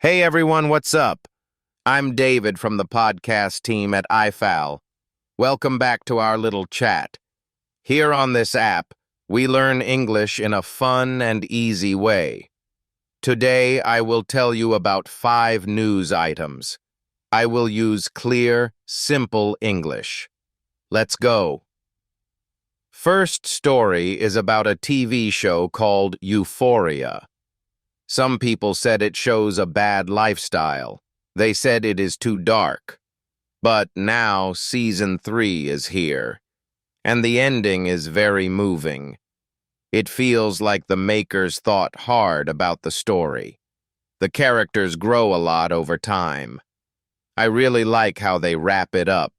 Hey everyone, what's up? I'm David from the podcast team at I-Fal. Welcome back to our little chat. Here on this app, we learn English in a fun and easy way. Today, I will tell you about 5 news items. I will use clear, simple English. Let's go. First story is about a TV show called Euphoria. Some people said it shows a bad lifestyle. They said it is too dark. But now season 3 is here, and the ending is very moving. It feels like the makers thought hard about the story. The characters grow a lot over time. I really like how they wrap it up.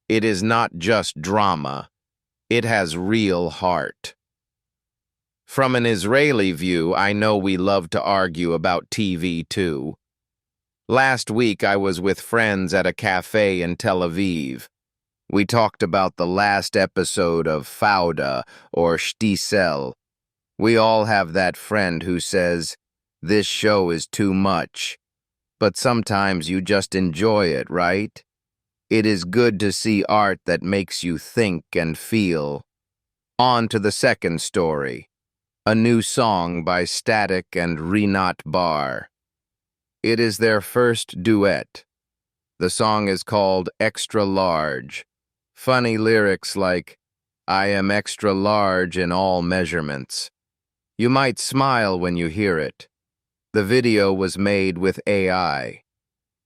It is not just drama. It has real heart. From an Israeli view, I know we love to argue about TV too. Last week I was with friends at a cafe in Tel Aviv. We talked about the last episode of Fauda or Shtisel. We all have that friend who says, "This show is too much." But sometimes you just enjoy it, right? It is good to see art that makes you think and feel. On to the second story. A new song by Static and Rinat Bar. It is their first duet. The song is called Extra Large. Funny lyrics like, "I am extra large in all measurements." You might smile when you hear it. The video was made with AI.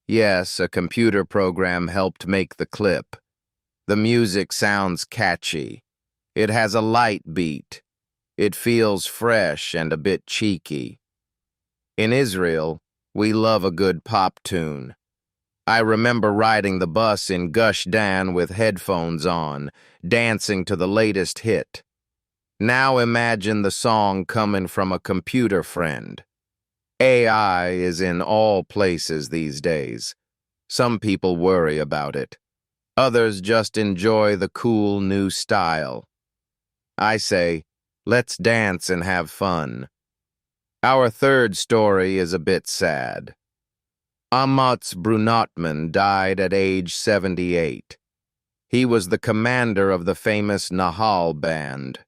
Yes, a computer program helped make the clip. The music sounds catchy. It has a light beat. It feels fresh and a bit cheeky. In Israel, we love a good pop tune. I remember riding the bus in Gush Dan with headphones on, dancing to the latest hit. Now imagine the song coming from a computer friend. AI is in all places these days. Some people worry about it. Others just enjoy the cool new style. I say, let's dance and have fun. Our third story is a bit sad. Amatz Brunotman died at age 78. He was the commander of the famous Nahal band.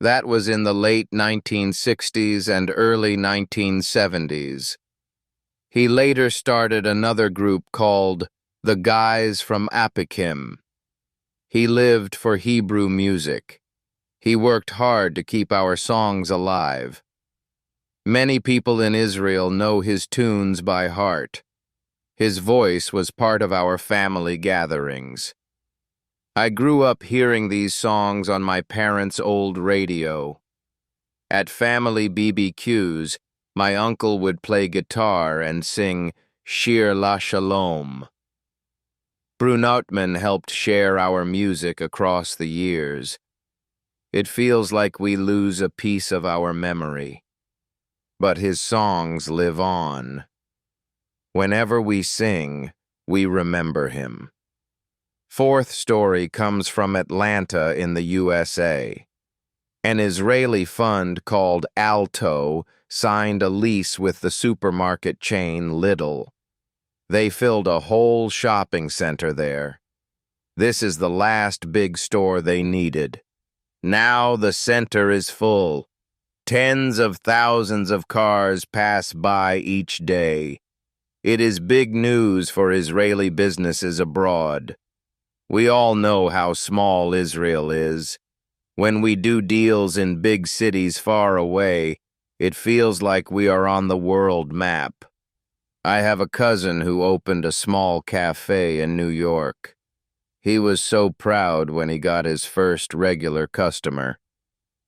That was in the late 1960s and early 1970s. He later started another group called The Guys from Apikim. He lived for Hebrew music. He worked hard to keep our songs alive. Many people in Israel know his tunes by heart. His voice was part of our family gatherings. I grew up hearing these songs on my parents' old radio. At family BBQs, my uncle would play guitar and sing Shir La Shalom. Brunotman helped share our music across the years. It feels like we lose a piece of our memory. But his songs live on. Whenever we sing, we remember him. Fourth story comes from Atlanta in the USA. An Israeli fund called Alto signed a lease with the supermarket chain Lidl. They filled a whole shopping center there. This is the last big store they needed. Now the center is full. Tens of thousands of cars pass by each day. It is big news for Israeli businesses abroad. We all know how small Israel is. When we do deals in big cities far away, it feels like we are on the world map. I have a cousin who opened a small cafe in New York. He was so proud when he got his first regular customer.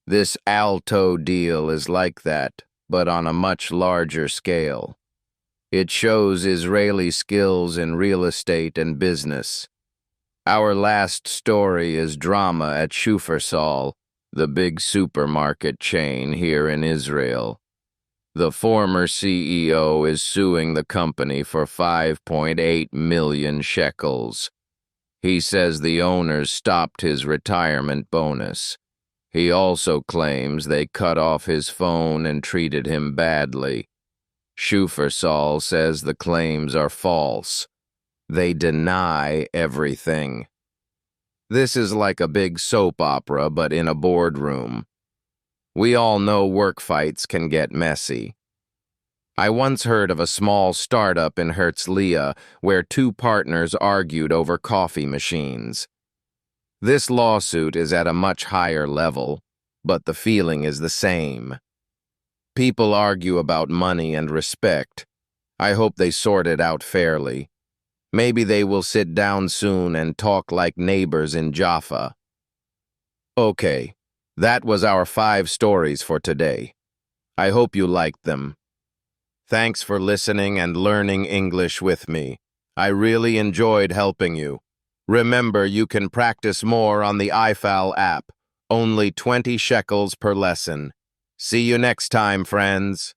This Alto deal is like that, but on a much larger scale. It shows Israeli skills in real estate and business. Our last story is drama at Shufersal, the big supermarket chain here in Israel. The former CEO is suing the company for 5.8 million shekels. He says the owners stopped his retirement bonus. He also claims they cut off his phone and treated him badly. Schufersal says the claims are false. They deny everything. This is like a big soap opera, but in a boardroom. We all know work fights can get messy. I once heard of a small startup in Herzliya where two partners argued over coffee machines. This lawsuit is at a much higher level, but the feeling is the same. People argue about money and respect. I hope they sort it out fairly. Maybe they will sit down soon and talk like neighbors in Jaffa. Okay, that was our 5 stories for today. I hope you liked them. Thanks for listening and learning English with me. I really enjoyed helping you. Remember, you can practice more on the I-Fal app. Only 20 shekels per lesson. See you next time, friends.